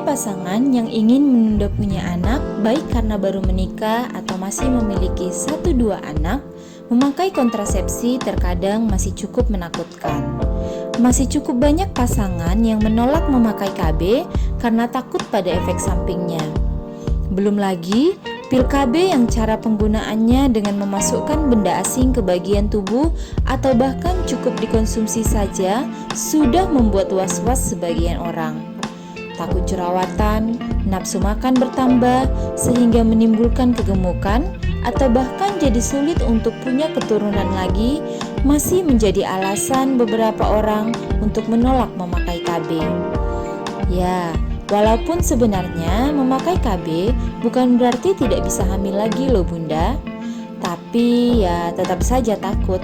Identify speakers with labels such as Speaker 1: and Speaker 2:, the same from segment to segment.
Speaker 1: pasangan yang ingin menunda punya anak, baik karena baru menikah atau masih memiliki 1-2 anak, memakai kontrasepsi terkadang masih cukup menakutkan. Masih cukup banyak pasangan yang menolak memakai KB karena takut pada efek sampingnya. Belum lagi, pil KB yang cara penggunaannya dengan memasukkan benda asing ke bagian tubuh atau bahkan cukup dikonsumsi saja sudah membuat was-was sebagian orang. Takut jerawatan, nafsu makan bertambah sehingga menimbulkan kegemukan atau bahkan jadi sulit untuk punya keturunan lagi masih menjadi alasan beberapa orang untuk menolak memakai KB. Ya, walaupun sebenarnya memakai KB bukan berarti tidak bisa hamil lagi loh bunda, tapi ya tetap saja takut.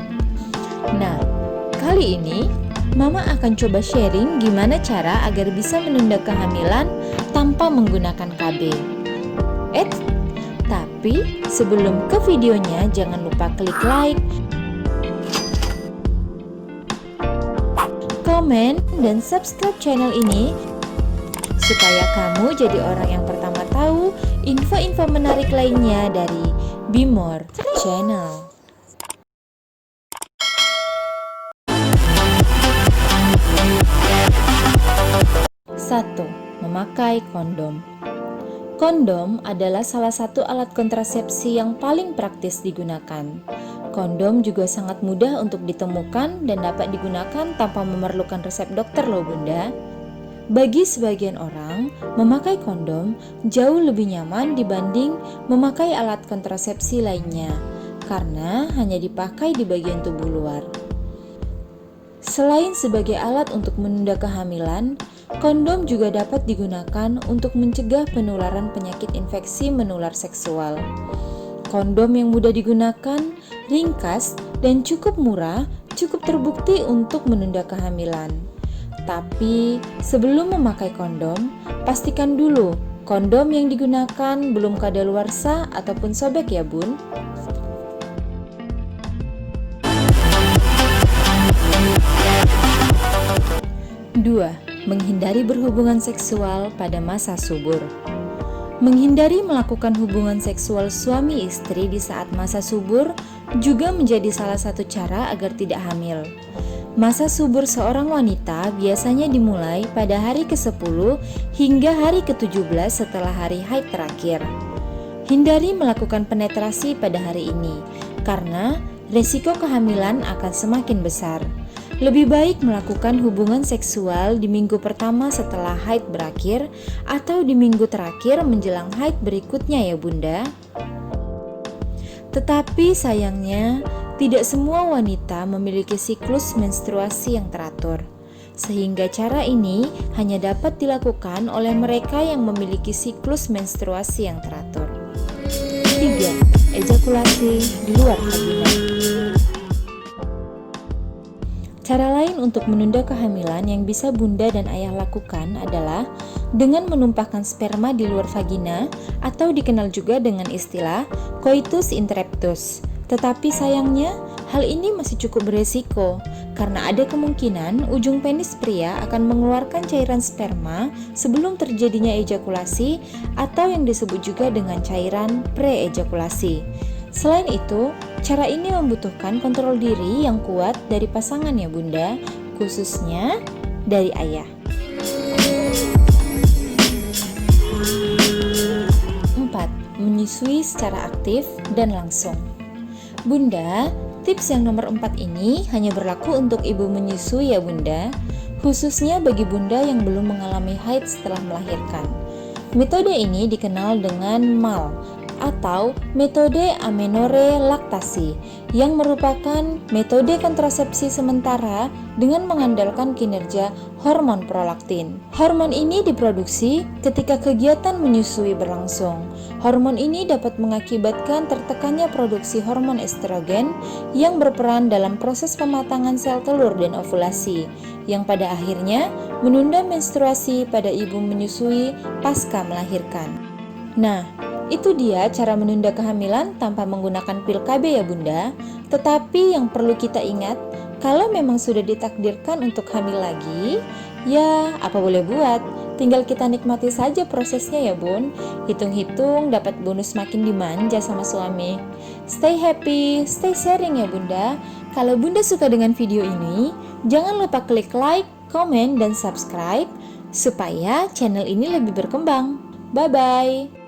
Speaker 1: Nah, kali ini Mama akan coba sharing gimana cara agar bisa menunda kehamilan tanpa menggunakan KB. Tapi sebelum ke videonya jangan lupa klik like, komen, dan subscribe channel ini supaya kamu jadi orang yang pertama tahu info-info menarik lainnya dari Be More Channel. 1. Memakai kondom. Kondom adalah salah satu alat kontrasepsi yang paling praktis digunakan. Kondom juga sangat mudah untuk ditemukan dan dapat digunakan tanpa memerlukan resep dokter loh bunda. Bagi sebagian orang, memakai kondom jauh lebih nyaman dibanding memakai alat kontrasepsi lainnya, karena hanya dipakai di bagian tubuh luar. Selain sebagai alat untuk menunda kehamilan, kondom juga dapat digunakan untuk mencegah penularan penyakit infeksi menular seksual. Kondom yang mudah digunakan, ringkas, dan cukup murah cukup terbukti untuk menunda kehamilan. Tapi sebelum memakai kondom, pastikan dulu kondom yang digunakan belum kadaluarsa ataupun sobek ya bun. 2. Menghindari berhubungan seksual pada masa subur. Menghindari melakukan hubungan seksual suami istri di saat masa subur juga menjadi salah satu cara agar tidak hamil. Masa subur seorang wanita biasanya dimulai pada hari ke-10 hingga hari ke-17 setelah hari haid terakhir. Hindari melakukan penetrasi pada hari ini, karena resiko kehamilan akan semakin besar. Lebih baik melakukan hubungan seksual di minggu pertama setelah haid berakhir atau di minggu terakhir menjelang haid berikutnya ya bunda. Tetapi sayangnya, tidak semua wanita memiliki siklus menstruasi yang teratur, sehingga cara ini hanya dapat dilakukan oleh mereka yang memiliki siklus menstruasi yang teratur. 3. Ejakulasi di luar vagina. Cara lain untuk menunda kehamilan yang bisa bunda dan ayah lakukan adalah dengan menumpahkan sperma di luar vagina atau dikenal juga dengan istilah coitus interruptus. Tetapi sayangnya, hal ini masih cukup beresiko karena ada kemungkinan ujung penis pria akan mengeluarkan cairan sperma sebelum terjadinya ejakulasi atau yang disebut juga dengan cairan pre-ejakulasi. Selain itu, cara ini membutuhkan kontrol diri yang kuat dari pasangan ya bunda, khususnya dari ayah. 4. Menyusui secara aktif dan langsung. Bunda, tips yang nomor 4 ini hanya berlaku untuk ibu menyusui ya bunda, khususnya bagi bunda yang belum mengalami haid setelah melahirkan. Metode ini dikenal dengan MAL atau metode amenore laktasi, yang merupakan metode kontrasepsi sementara dengan mengandalkan kinerja hormon prolaktin. Hormon ini diproduksi ketika kegiatan menyusui berlangsung. Hormon ini dapat mengakibatkan tertekannya produksi hormon estrogen yang berperan dalam proses pematangan sel telur dan ovulasi, yang pada akhirnya menunda menstruasi pada ibu menyusui pasca melahirkan. Nah, itu dia cara menunda kehamilan tanpa menggunakan pil KB ya bunda. Tetapi yang perlu kita ingat, kalau memang sudah ditakdirkan untuk hamil lagi, ya apa boleh buat. Tinggal kita nikmati saja prosesnya ya bun. Hitung-hitung dapat bonus makin dimanja sama suami. Stay happy, stay sharing ya bunda. Kalau bunda suka dengan video ini, jangan lupa klik like, komen, dan subscribe supaya channel ini lebih berkembang. Bye-bye.